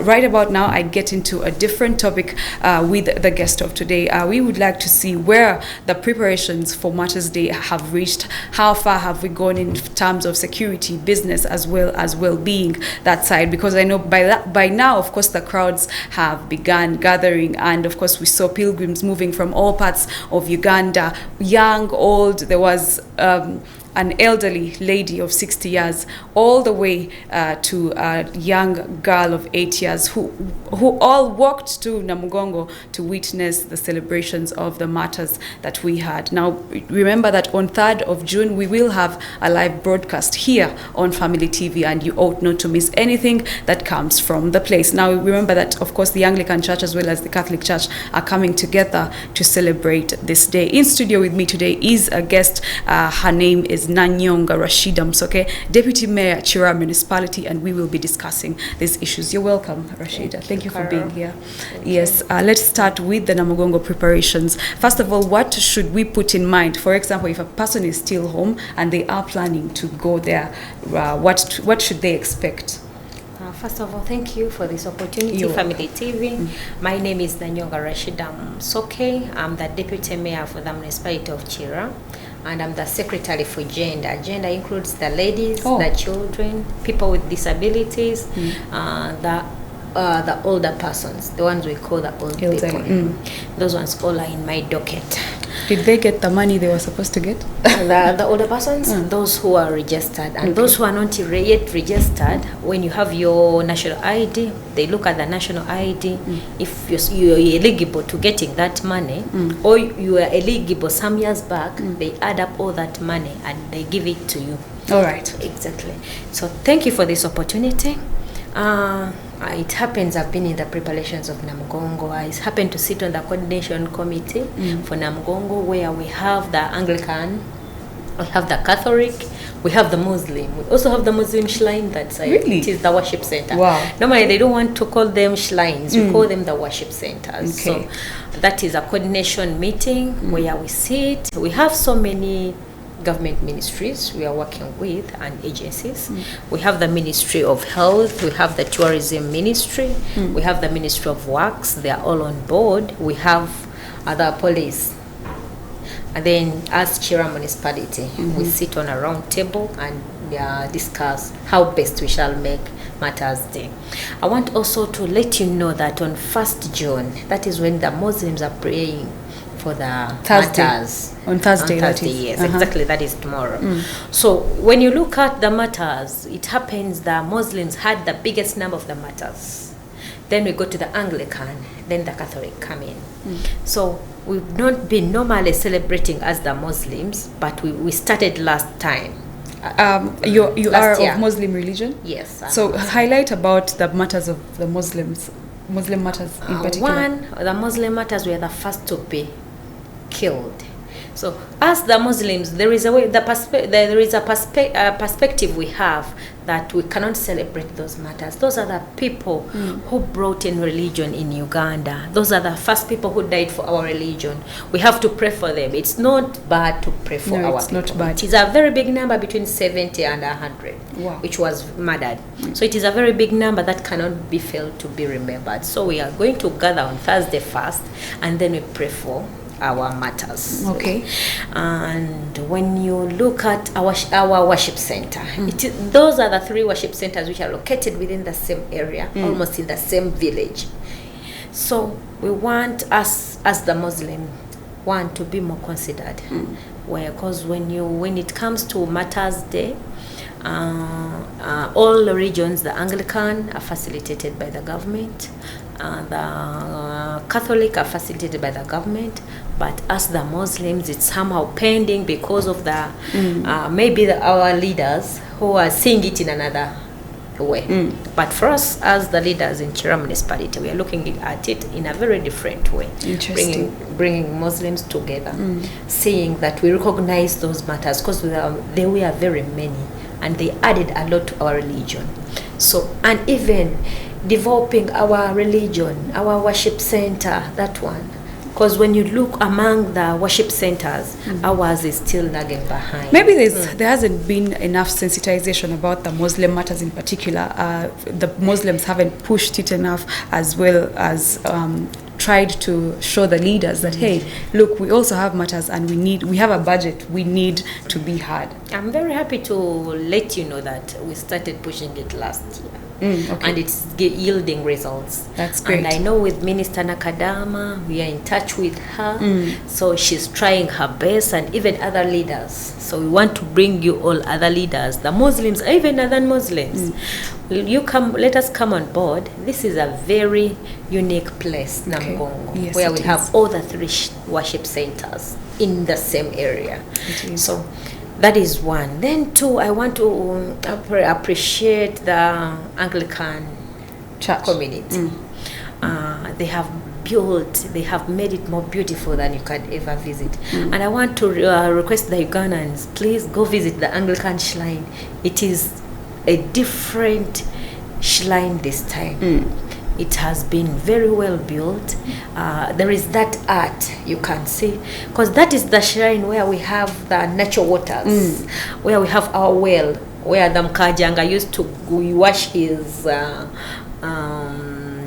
right about now, I get into a different topic with the guest of today. We would like to see where the preparations for Martyrs Day have reached. How far have we gone in terms of security, business, as well as well-being, that side? Because I know by now, of course, the crowds have begun gathering, and of course, we saw pilgrims moving from all parts of Uganda, young, old. There was an elderly lady of 60 years, all the way to a young girl of 8 years, who all walked to Namugongo to witness the celebrations of the martyrs that we had. Now, remember that on 3rd of June, we will have a live broadcast here on Family TV, and you ought not to miss anything that comes from the place. Now, remember that, of course, the Anglican Church as well as the Catholic Church are coming together to celebrate this day. In studio with me today is a guest. Her name is Nanyango Rashidah Musoke, Deputy Mayor, Chira Municipality, and we will be discussing these issues. You're welcome, Rashidah. Thank you for being here. Yes, let's start with the Namugongo preparations. First of all, what should we put in mind? For example, if a person is still home and they are planning to go there, what should they expect? First of all, thank you for this opportunity, Family TV. My name is Nanyango Rashidah Musoke. I'm the Deputy Mayor for the Municipality of Chira, and I'm the Secretary for Gender. Gender includes the ladies, the children, people with disabilities, the older persons, the ones we call the old people. Those ones all are in my docket. Did they get the money they were supposed to get? The older persons, those who are registered, and those who are not yet registered, when you have your national ID, they look at the national ID. If you're eligible to getting that money, or you are eligible some years back, they add up all that money and they give it to you. All right. Exactly. So thank you for this opportunity. It happens I've been in the preparations of Namugongo. I happen to sit on the coordination committee for Namugongo, where we have the Anglican, we have the Catholic, we have the Muslim. We also have the Muslim shrine that side. Really? It is the worship center. Wow. Normally they don't want to call them shrines. We call them the worship centers. Okay. So that is a coordination meeting where we sit. We have so many government ministries we are working with and agencies. We have the Ministry of Health, we have the Tourism Ministry, we have the Ministry of Works. They are all on board. We have other police. And then as Chira Municipality, we sit on a round table and discuss how best we shall make Martyrs Day. I want also to let you know that on 1st June, that is when the Muslims are praying for the martyrs. On Thursday, that is. Yes, exactly, that is tomorrow. So when you look at the martyrs, it happens the Muslims had the biggest number of the martyrs. Then we go to the Anglican, then the Catholic come in. So we've not been normally celebrating as the Muslims, but we started last time. You are of Muslim religion? Yes. So highlight about the matters of the Muslims, Muslim matters in particular. The Muslim martyrs were the first to be killed. So as the Muslims, there is a way, there is a perspective we have that we cannot celebrate those martyrs. Those are the people who brought in religion in Uganda. Those are the first people who died for our religion. We have to pray for them. It's not bad to pray for our people. Not bad. It is a very big number, between 70 and 100, which was murdered. So it is a very big number that cannot be failed to be remembered. So we are going to gather on Thursday first, and then we pray for our martyrs. Okay. And when you look at our worship center, those are the 3 worship centers which are located within the same area, almost in the same village. So we want us as the Muslim to be more considered, because when it comes to Martyrs Day, all the regions, the Anglican are facilitated by the government, the Catholic are facilitated by the government, but as the Muslims, it's somehow pending because of the maybe our leaders who are seeing it in another way. But for us as the leaders in Chira Municipality, we are looking at it in a very different way. Bringing Muslims together, saying that we recognize those matters, because they were very many and they added a lot to our religion. So, and even developing our religion, our worship center, that one, Because when you look among the worship centers, ours is still lagging behind. Maybe there hasn't been enough sensitization about the Muslim matters in particular. The Muslims haven't pushed it enough, as well as tried to show the leaders that, hey, look, we also have matters and we have a budget, we need to be heard. I'm very happy to let you know that we started pushing it last year. Okay. And it's yielding results. That's great. And I know with Minister Nakadama, we are in touch with her. So she's trying her best, and even other leaders. So we want to bring you all other leaders, the Muslims, even other Muslims. You come, let us come on board. This is a very unique place, Namgongo, Yes, where we is. have all the 3 worship centers in the same area. It is. So that is one. Then 2, I want to appreciate the Anglican Church community. They have made it more beautiful than you can ever visit. And I want to request the Ugandans, please go visit the Anglican shrine. It is a different shrine this time. It has been very well built. There is that art you can see, because that is the shrine where we have the natural waters, where we have our well, where the Mkajanga used to wash his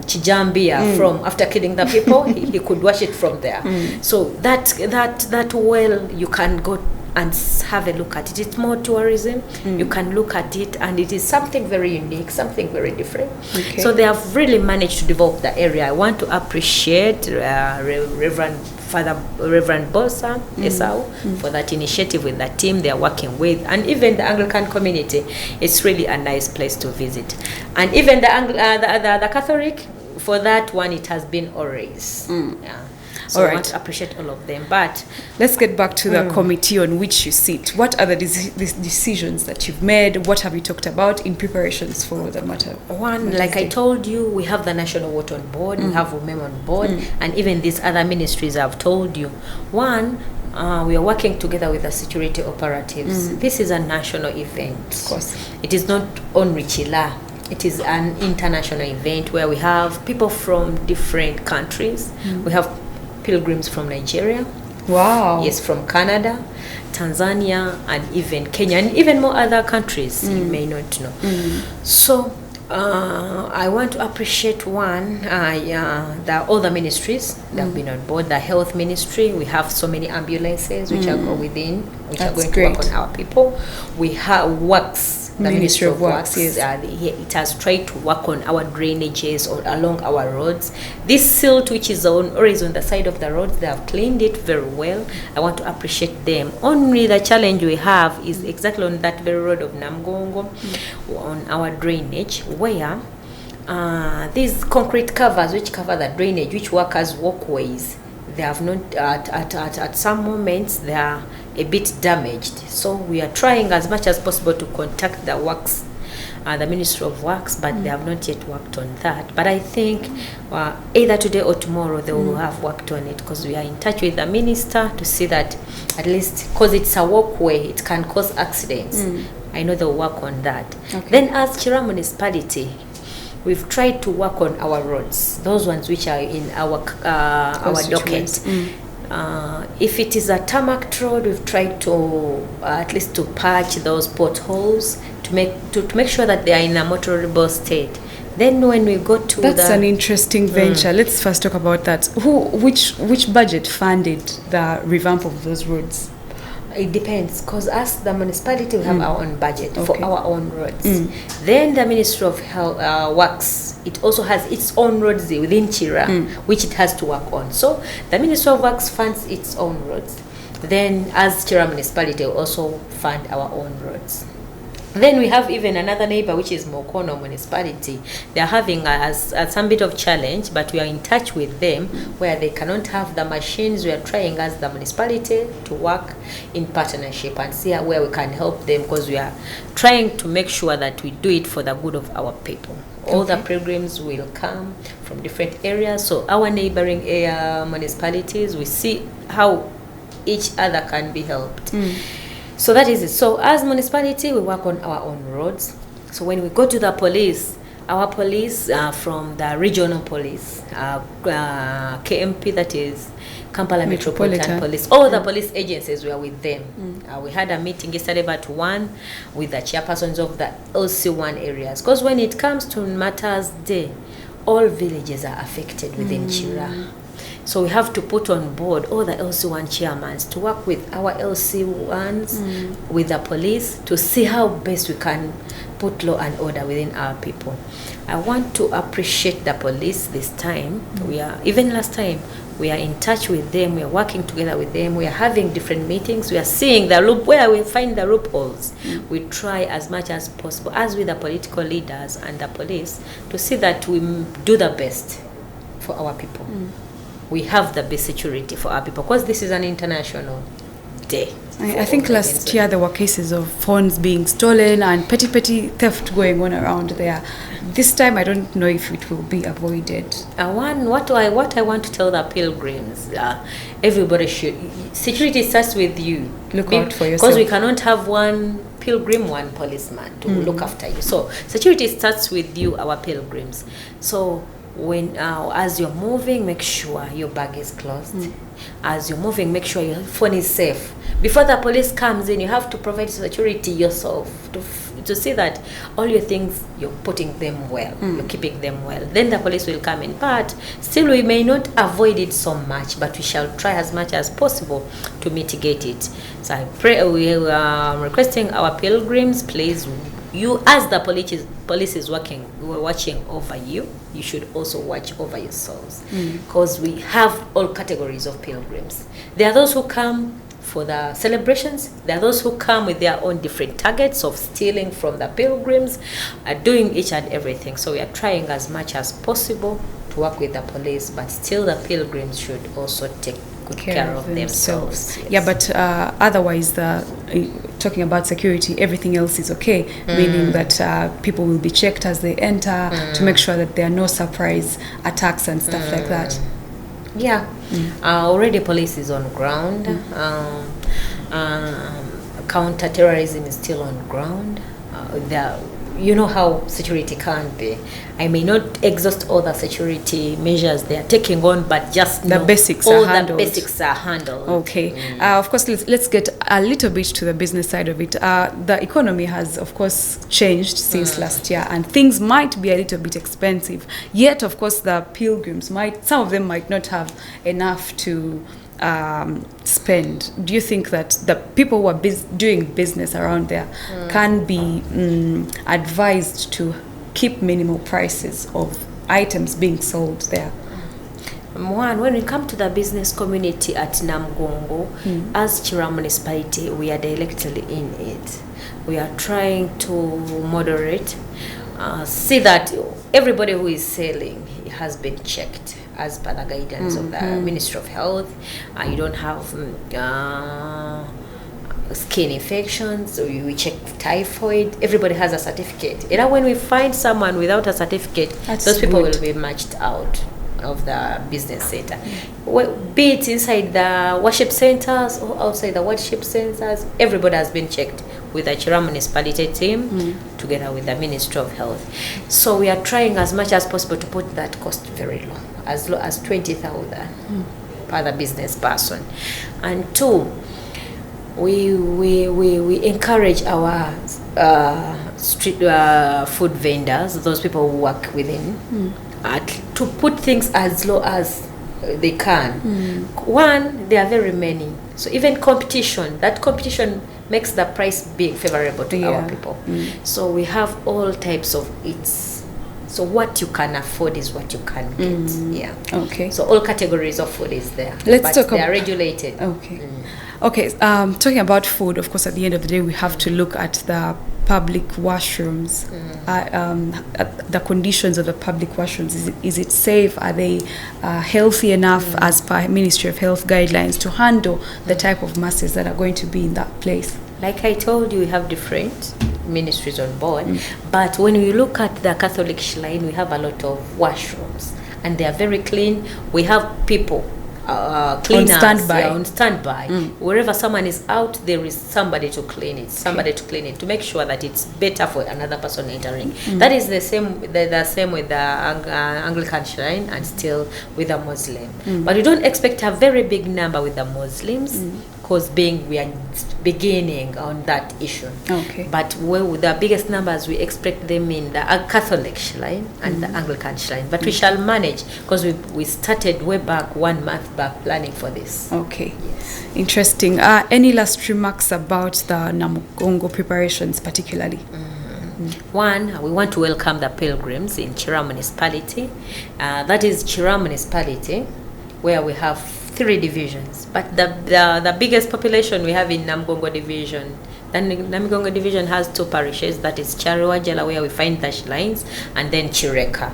chijambia from after killing the people. he could wash it from there. So that well, you can go and have a look at it. It's more tourism. You can look at it, and it is something very unique, something very different. Okay. So they have really managed to develop the area. I want to appreciate Reverend Bosa Esau for that initiative with the team they are working with, and even the Anglican community. It's really a nice place to visit, and even the Catholic, for that one, it has been always. Yeah. So I want to appreciate all of them. But let's get back to the committee on which you sit. What are the decisions that you've made? What have you talked about in preparations for the matter? One, like I told you, we have the National Water on board, we have women on board, and even these other ministries I've told you. One, we are working together with the security operatives. This is a national event. Of course. It is not on Richila. It is an international event where we have people from different countries. We have pilgrims from Nigeria. Wow. Yes, from Canada, Tanzania, and even Kenya, and even more other countries you may not know. So I want to appreciate one, all the ministries that have been on board. The health ministry, we have so many ambulances which are going That's to work on our people. We have works. The Ministry of Works, yes. It has tried to work on our drainages or along our roads. This silt, which is always on the side of the road, they have cleaned it very well. I want to appreciate them. Only the challenge we have is exactly on that very road of Namgongo, on our drainage, where these concrete covers which cover the drainage, which work as walkways, they have not, at some moments, they are a bit damaged. So we are trying as much as possible to contact the works, the Ministry of Works, but they have not yet worked on that. But I think either today or tomorrow they will have worked on it, because we are in touch with the minister to see that, at least, because it's a walkway, it can cause accidents. I know they'll work on that. Okay. Then as Chira Municipality, we've tried to work on our roads, those ones which are in our docket. If it is a tarmac road, we've tried to at least to patch those potholes to make sure that they are in a motorable state. Then when we go to that's an interesting venture. Let's first talk about that. Which budget funded the revamp of those roads? It depends, because as the municipality, we have our own budget for our own roads. Then the Ministry of Health, Works, it also has its own roads within Chira, which it has to work on. So the Ministry of Works funds its own roads. Then as Chira Municipality, we also fund our own roads. Then we have even another neighbor, which is Mokono Municipality. They are having some bit of challenge, but we are in touch with them where they cannot have the machines. We are trying as the municipality to work in partnership and see where we can help them, because we are trying to make sure that we do it for the good of our people. All the pilgrims will come from different areas, so our neighboring municipalities, we see how each other can be helped. So that is it. So as municipality, we work on our own roads. So when we go to the police, our police from the regional police, KMP, that is Kampala Metropolitan Police. All the police agencies were with them. We had a meeting yesterday about 1 with the chairpersons of the LC1 areas. Because when it comes to Matters Day, all villages are affected within Chira. So we have to put on board all the LC1 chairmans to work with our LC1s, with the police, to see how best we can put law and order within our people. I want to appreciate the police this time. Even last time, we are in touch with them, we are working together with them, we are having different meetings, we are seeing the where we find the loopholes. We try as much as possible, as with the political leaders and the police, to see that we do the best for our people. We have the best security for our people, because this is an international day. I think last year there were cases of phones being stolen and petty theft going on around there. This time I don't know if it will be avoided. What I want to tell the pilgrims, everybody should, security starts with you. Look out for yourself. Because we cannot have one pilgrim, one policeman to look after you. So security starts with you, our pilgrims. So when as you're moving, make sure your bag is closed. As you're moving, make sure your phone is safe. Before the police comes in, you have to provide security yourself to see that all your things, you're putting them well, you're keeping them well. Then the police will come in. But still, we may not avoid it so much, but we shall try as much as possible to mitigate it. So I pray, we are requesting our pilgrims, please, you, as the police is watching over you, you should also watch over yourselves, because we have all categories of pilgrims. There are those who come for the celebrations. There are those who come with their own different targets of stealing from the pilgrims, doing each and everything. So we are trying as much as possible to work with the police, but still the pilgrims should also take good care of themselves. Yes. Yeah, but otherwise, talking about security, everything else is okay, meaning that people will be checked as they enter to make sure that there are no surprise attacks and stuff like that. Yeah, already police is on ground. Counter-terrorism is still on ground. You know how security can be. I may not exhaust all the security measures they are taking on, but just the basics are handled. The basics are handled. Okay. Of course, let's get a little bit to the business side of it. The economy has, of course, changed since last year, and things might be a little bit expensive. Yet, of course, the pilgrims some of them might not have enough to spend. Do you think that the people who are doing business around there can be advised to keep minimal prices of items being sold there? One, when we come to the business community at Namgongo, as Chira Municipality, we are directly in it. We are trying to moderate, see that everybody who is selling has been checked as per the guidance of the Ministry of Health. You don't have skin infections, we check typhoid. Everybody has a certificate. When we find someone without a certificate, those people will be matched out of the business center. Be it inside the worship centers or outside the worship centers, everybody has been checked with the Chira Municipality team together with the Ministry of Health. So we are trying as much as possible to put that cost very low as 20,000 per the business person. And two, we encourage our street food vendors, those people who work within, to put things as low as they can. One, there are very many. So even competition, that competition makes the price being favorable to our people. So we have all types of eats. So what you can afford is what you can get. Yeah. Okay. So all categories of food is there. They are regulated. Okay. Okay. Talking about food, of course, at the end of the day, we have to look at the public washrooms. The conditions of the public washrooms. Is it safe? Are they healthy enough as per Ministry of Health guidelines to handle the type of masses that are going to be in that place? Like I told you, we have different ministries on board, but when we look at the Catholic Shrine, we have a lot of washrooms and they are very clean. We have people cleaners standby. on standby. Wherever someone is out, there is somebody to clean it, to make sure that it's better for another person entering. That is the same with the Anglican shrine and still with the Muslim. But we don't expect a very big number with the Muslims, because we are beginning on that issue. Okay. But with the biggest numbers, we expect them in the Catholic shrine and the Anglican shrine. But we shall manage, because we started way back 1 month back planning for this. Okay. Yes. Interesting. Any last remarks about the Namugongo preparations particularly? One, we want to welcome the pilgrims in Chira Municipality. That is Chira Municipality, where we have 3 divisions. But the biggest population we have in Namugongo division. The Namugongo division has 2 parishes. That is Charwajala, where we find the shrines, and then Chireka.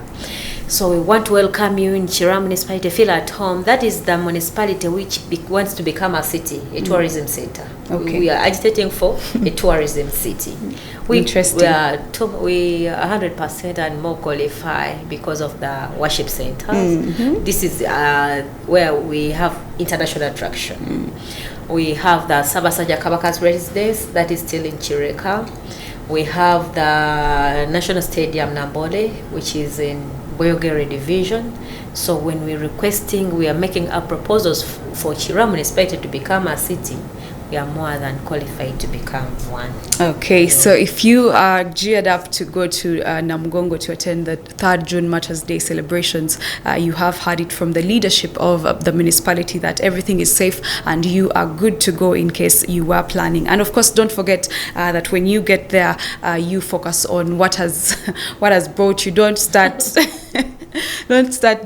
So we want to welcome you in Chira Municipality. Feel at home. That is the municipality which wants to become a city, a tourism center. Okay. We are agitating for a tourism city. Interesting. We are 100% and more qualified because of the worship centers. This is where we have international attraction. We have the Sabasaja Kabaka's residence, that is still in Chireka. We have the National Stadium Nambole, which is in Boyogere division. So when we are making our proposals for Chira Municipality to become a city, we are more than qualified to become one. Okay, so if you are geared up to go to Namugongo to attend the 3rd June Martyrs Day celebrations, you have heard it from the leadership of the municipality that everything is safe and you are good to go in case you were planning. And of course, don't forget that when you get there, you focus on what has brought you. Don't start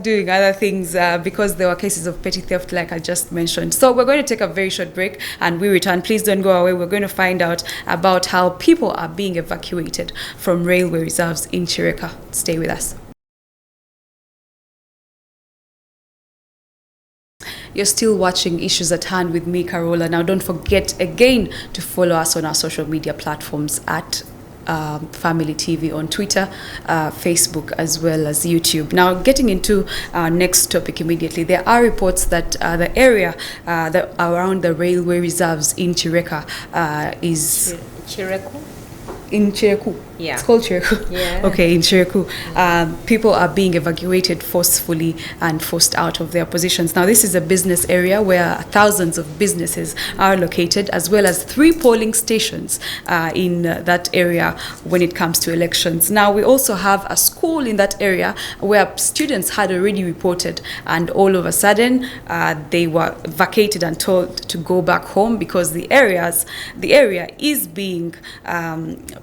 doing other things because there were cases of petty theft like I just mentioned. So we're going to take a very short break, and we return. Please don't go away. We're going to find out about how people are being evacuated from railway reserves in Chireka. Stay with us. You're still watching Issues at Hand with me, Carola. Now, don't forget again to follow us on our social media platforms at Family TV on Twitter, Facebook, as well as YouTube. Now, getting into our next topic immediately, there are reports that the area around the railway reserves in Chireka is... Chireku? In Chireku. Yeah. It's called Chireku. Yeah. Okay, in Chireku. People are being evacuated forcefully and forced out of their positions. Now, this is a business area where thousands of businesses are located, as well as 3 polling stations in that area when it comes to elections. Now, we also have a school in that area where students had already reported, and all of a sudden they were vacated and told to go back home because the area is being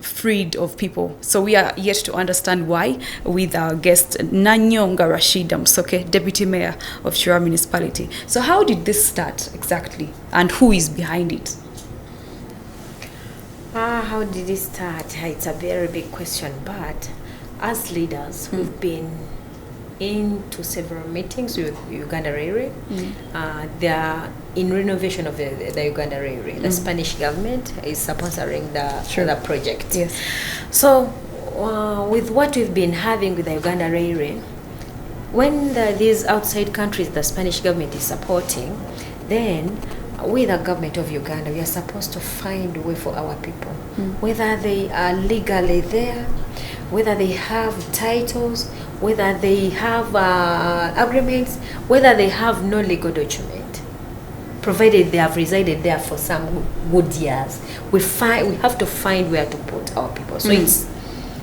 freed of people. So we are yet to understand why, with our guest Nanyango Rashidah Musoke, Deputy Mayor of Chira Municipality. So how did this start exactly, and who is behind it? How did it start? It's a very big question, but as leaders, we've been into several meetings with Uganda Railway. They are in renovation of the Uganda Railway. The Spanish government is sponsoring the project. Yes. So with what we've been having with the Uganda Railway, when these outside countries the Spanish government is supporting, then we, the government of Uganda, we are supposed to find a way for our people, whether they are legally there, whether they have titles, whether they have agreements, whether they have no legal document, provided they have resided there for some good years. We have to find where to put our people. So it's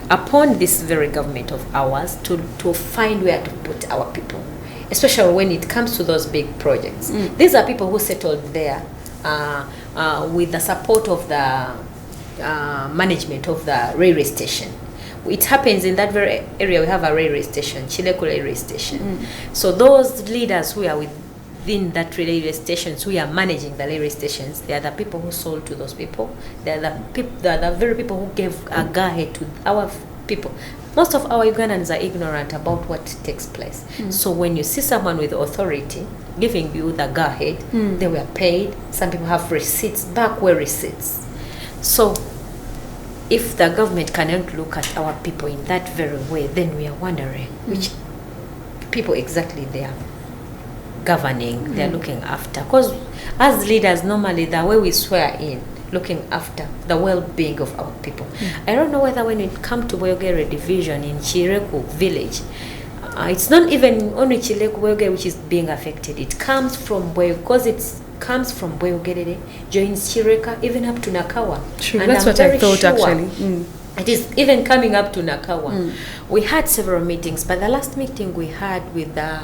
upon this very government of ours to find where to put our people, especially when it comes to those big projects. These are people who settled there with the support of the management of the railway station. It happens in that very area. We have a railway station, Chileku railway station. So those leaders who are within that railway stations, who are managing the railway stations, they are the people who sold to those people. They are the very people who gave a go-ahead to our people. Most of our Ugandans are ignorant about what takes place. So when you see someone with authority giving you the go-ahead, they were paid. Some people have receipts, backward receipts. So if the government cannot look at our people in that very way, then we are wondering which people exactly they are governing, they're looking after. Because as leaders, normally the way we swear in, looking after the well-being of our people. I don't know whether when it comes to Boyogere division in Chireku village, it's not even only Chireku Boyogere which is being affected. It comes from because it comes from Boyogere, joins Chireka, even up to Nakawa. True, and that's I'm what I thought sure actually. It is even coming up to Nakawa. We had several meetings, but the last meeting we had with the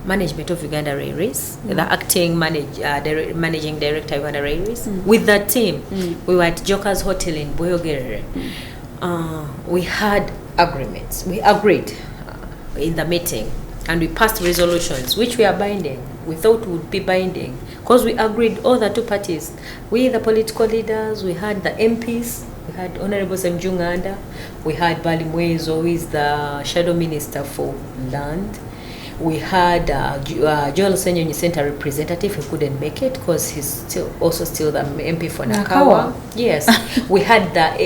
management of Uganda Railways, the acting managing director of Uganda Railways, with the team, we were at Joker's Hotel in Boyogere. We had agreements. We agreed in the meeting, and we passed resolutions which we are binding. We thought would be binding because we agreed, all the two parties, we the political leaders, we had the MPs, we had Honorable Semjunganda, we had Balimwezo, who is the Shadow Minister for Land. We had Joel Senyonyi Center representative who couldn't make it because he's still the MP for Nakawa. Yes. We had the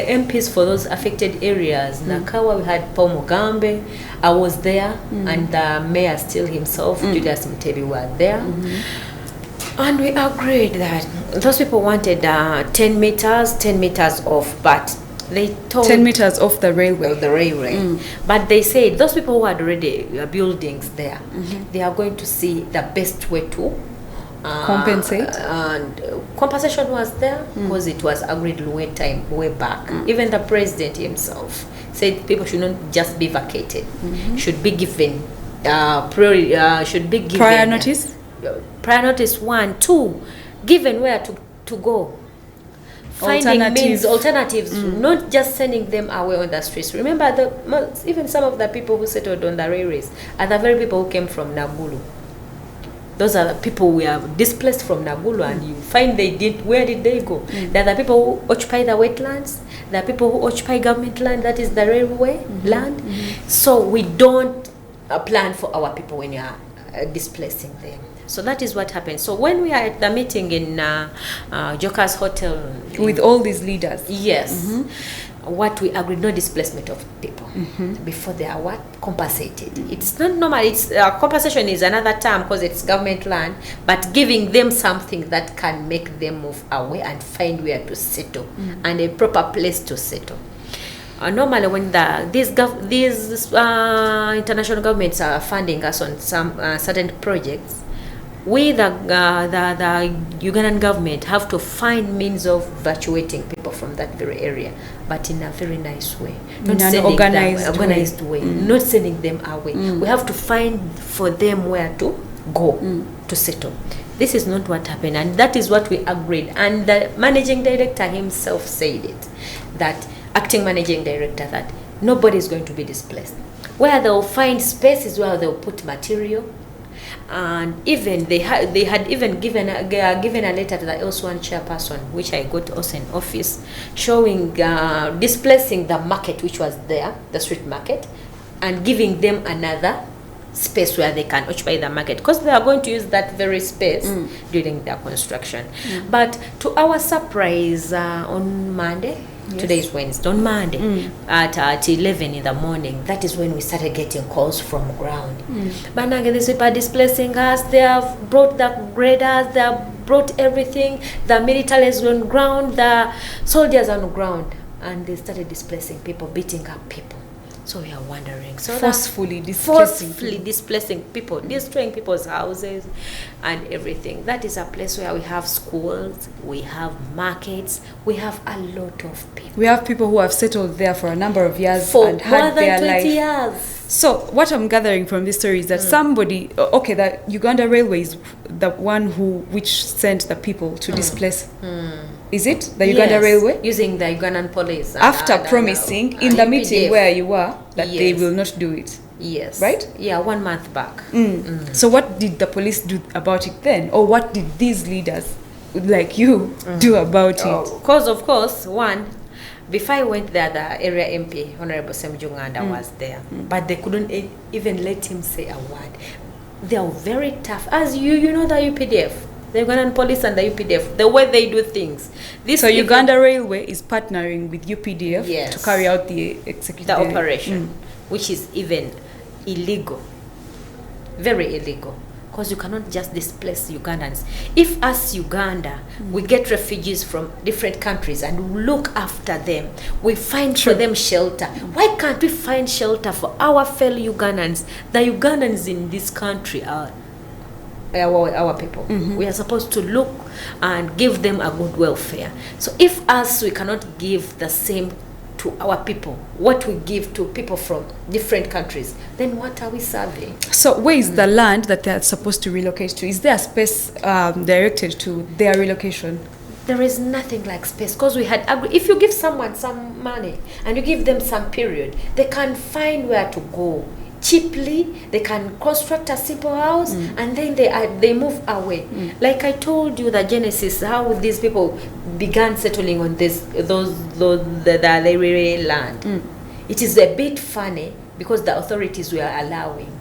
MPs for those affected areas. Nakawa, we had Paul Mugambe. I was there, and the mayor still himself, Julius Mutebi, were there. And we agreed that those people wanted 10 meters off, but they told 10 meters off the railway. But they said those people who had already buildings there, they are going to see the best way to compensate. And compensation was there because it was agreed way back. Even the president himself said people should not just be vacated, should be given prior notice. Prior notice, 1, 2, given where to go. Finding alternatives, not just sending them away on the streets. Remember, even some of the people who settled on the railways are the very people who came from Nagulu. Those are the people who are displaced from Nagulu, and you find where did they go? There are the people who occupy the wetlands, there are people who occupy government land, that is the railway land. So we don't plan for our people when you are displacing them. So that is what happened. So when we are at the meeting in Joker's Hotel with all these leaders, yes, what we agreed, no displacement of people before they are compensated. It's not normal. It's compensation is another term because it's government land, but giving them something that can make them move away and find where to settle and a proper place to settle. Normally, when these international governments are funding us on some certain projects, we, the Ugandan government, have to find means of evacuating people from that very area, but in a very nice way, not in an organized way, not sending them away. We have to find for them where to go to settle. This is not what happened, and that is what we agreed. And the managing director himself said it, that acting managing director, that nobody is going to be displaced. Where they'll find spaces where they'll put material. And even they had even given a letter to the L1 chairperson, which I got also in office, showing displacing the market which was there, the street market, and giving them another space where they can occupy the market, because they are going to use that very space during their construction. But to our surprise, on Monday, today is Wednesday, on Monday at 11 in the morning, that is when we started getting calls from ground. Banange, these people are displacing us, they have brought the graders, they have brought everything, the military is on ground, the soldiers are on ground, and they started displacing people, beating up people. So we are wondering. So forcefully displacing people, destroying people's houses and everything. That is a place where we have schools, we have markets, we have a lot of people. We have people who have settled there for a number of years and more had than their 20 life. years. So what I'm gathering from this story is that somebody, the Uganda Railways, the one which sent the people to displace. Is it the Uganda Railway? Using the Ugandan police. After promising in the meeting where you were that they will not do it. Yes. Right? Yeah, 1 month back. So what did the police do about it then? Or what did these leaders like you do about it? Because, of course, one, before I went there, the area MP, Honorable Semjunganda, was there. But they couldn't even let him say a word. They are very tough. As you know the UPDF. The Ugandan police and the UPDF, the way they do things. So Uganda Railway is partnering with UPDF to carry out the operation, which is even illegal, very illegal. because you cannot just displace Ugandans. If as Uganda, we get refugees from different countries and we look after them, we find for them shelter. Why can't we find shelter for our fellow Ugandans? The Ugandans in this country are our people. We are supposed to look and give them a good welfare. So if us, we cannot give the same to our people, what we give to people from different countries, then what are we serving? So where is the land that they're supposed to relocate to? Is there a space directed to their relocation? There is nothing like space, because we had if you give someone some money and you give them some period, they can find where to go cheaply. They can construct a simple house and then they move away. Like I told you, the genesis, how these people began settling on the land. It is a bit funny because the authorities were allowing.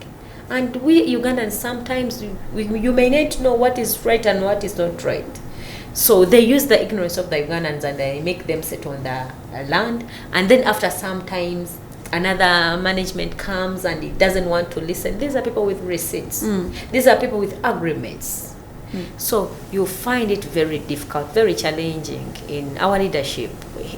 And we Ugandans, sometimes you may need to know what is right and what is not right. So they use the ignorance of the Ugandans and they make them settle on the land. And then after some times, another management comes and it doesn't want to listen. These are people with receipts. These are people with agreements. So you find it very difficult, very challenging in our leadership,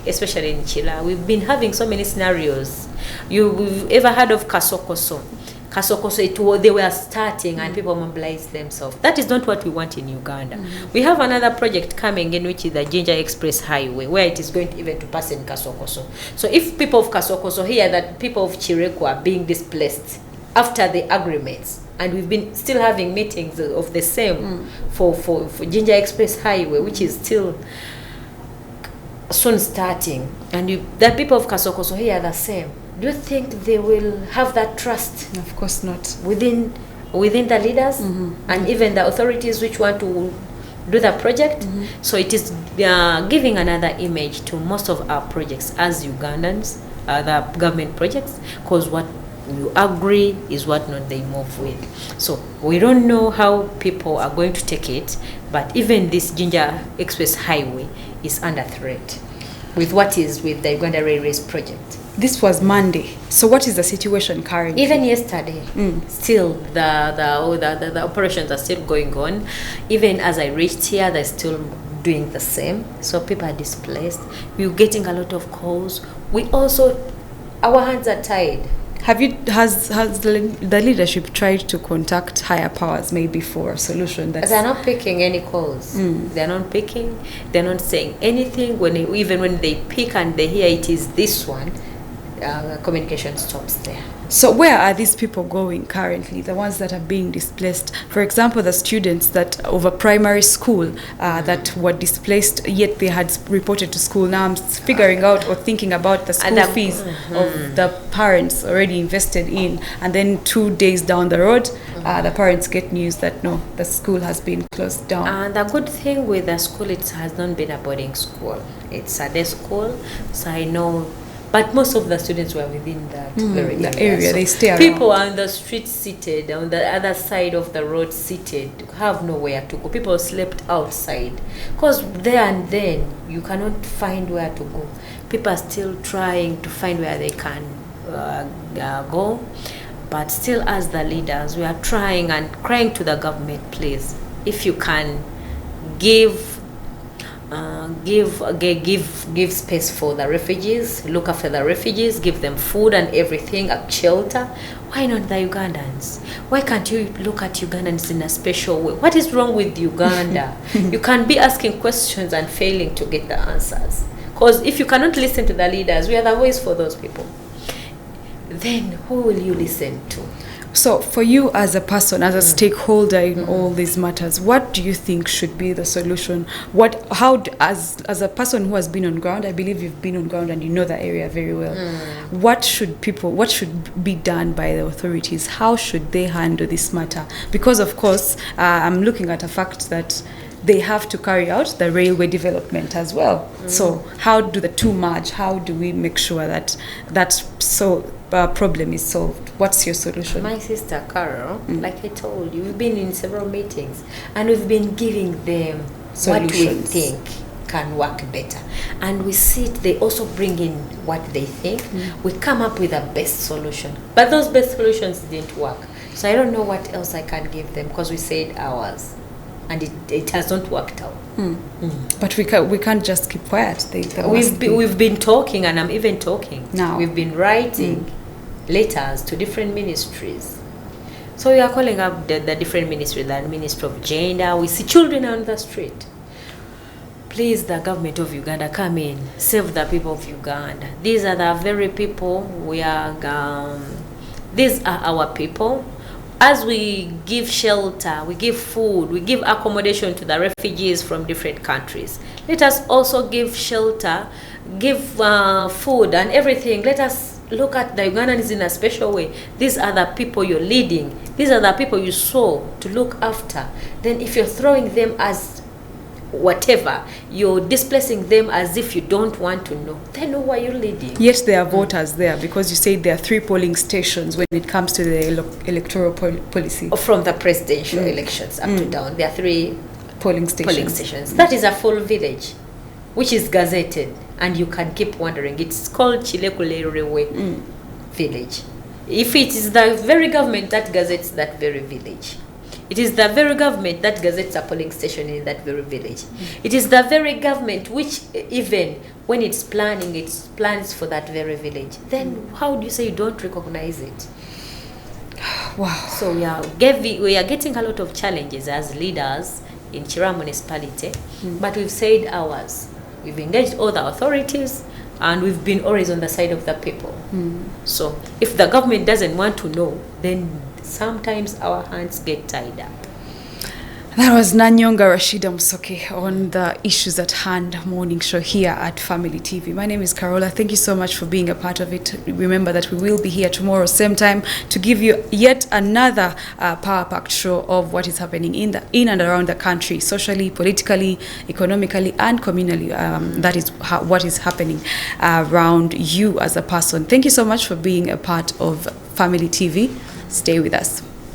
especially in Chile. We've been having so many scenarios. You've ever heard of Kasokoso? Kasokoso, they were starting and people mobilized themselves. That is not what we want in Uganda. We have another project coming in, which is the Ginger Express Highway, where it is going to even to pass in Kasokoso. So if people of Kasokoso hear that people of Chireko are being displaced after the agreements, and we've been still having meetings of the same for Ginger Express Highway, which is still soon starting, and the people of Kasokoso hear the same, do you think they will have that trust? Of course not. Within the leaders and even the authorities which want to do the project? So it is giving another image to most of our projects as Ugandans, the government projects, because what you agree is what not they move with. So we don't know how people are going to take it, but even this Ginger Express Highway is under threat with what is with the Uganda Railways project. This was Monday. So what is the situation currently? Even yesterday, still the operations are still going on. Even as I reached here, they're still doing the same. So people are displaced. We're getting a lot of calls. We also, our hands are tied. Has the leadership tried to contact higher powers maybe for a solution? They're not picking any calls. They're not picking. They're not saying anything. Even when they pick and they hear it is this one, communication stops there. So where are these people going currently, the ones that are being displaced? For example, the students that of a primary school that were displaced, yet they had reported to school. Now I'm figuring out or thinking about the school fees of the parents already invested in, and then 2 days down the road, the parents get news that no, the school has been closed down. And the good thing with the school, it has not been a boarding school. It's a day school, so I know. But most of the students were within that very area. So they stay around. People are on the street seated, on the other side of the road seated, have nowhere to go. People slept outside. Because there and then, you cannot find where to go. People are still trying to find where they can go. But still, as the leaders, we are trying and crying to the government, please, if you can give space for the refugees, look after the refugees, give them food and everything, a shelter. Why not the Ugandans? Why can't you look at Ugandans in a special way? What is wrong with Uganda? You can't be asking questions and failing to get the answers. Because if you cannot listen to the leaders, we are the voice for those people. Then who will you listen to? So for you as a person, as a stakeholder in all these matters, what do you think should be the solution? As a person who has been on ground, I believe you've been on ground and you know the area very well. What should be done by the authorities? How should they handle this matter? Because of course, I'm looking at a fact that they have to carry out the railway development as well. So how do the two merge? How do we make sure that problem is solved? What's your solution? My sister Carol, like I told you, we've been in several meetings and we've been giving them solutions. What we think can work better. And we sit, they also bring in what they think. We come up with a best solution. But those best solutions didn't work. So I don't know what else I can give them, because we said ours, and it has not worked out. But we can't just keep quiet. We've been talking, and I'm even talking now. We've been writing letters to different ministries. So we are calling up the different ministries, the Ministry of Gender. We see children on the street. Please, the government of Uganda, come in, save the people of Uganda. These are the very people these are our people. As we give shelter, we give food, we give accommodation to the refugees from different countries, let us also give shelter, give food and everything. Let us look at the Ugandans in a special way. These are the people you're leading. These are the people you saw to look after. Then if you're throwing them as whatever, you're displacing them as if you don't want to know, then who are you leading? Yes, there are voters there, because you said there are 3 polling stations when it comes to the electoral policy. From the presidential elections up to down, there are 3 polling stations. That is a full village, which is gazetted, and you can keep wondering. It's called Chilekulerewe village. If it is the very government that gazettes that very village, it is the very government that gazettes a polling station in that very village. It is the very government which, even when it's planning, it plans for that very village. Then how do you say you don't recognize it? Wow. So we are getting a lot of challenges as leaders in Chira Municipality, but we've said ours. We've engaged all the authorities, and we've been always on the side of the people. So if the government doesn't want to know, then sometimes our hands get tied up. That was Nanyango Rashidah Musoke on the Issues at Hand morning show here at Family TV. My name is Carola. Thank you so much for being a part of it. Remember that we will be here tomorrow, same time, to give you yet another power-packed show of what is happening in and around the country, socially, politically, economically, and communally. That is what is happening around you as a person. Thank you so much for being a part of Family TV. Stay with us.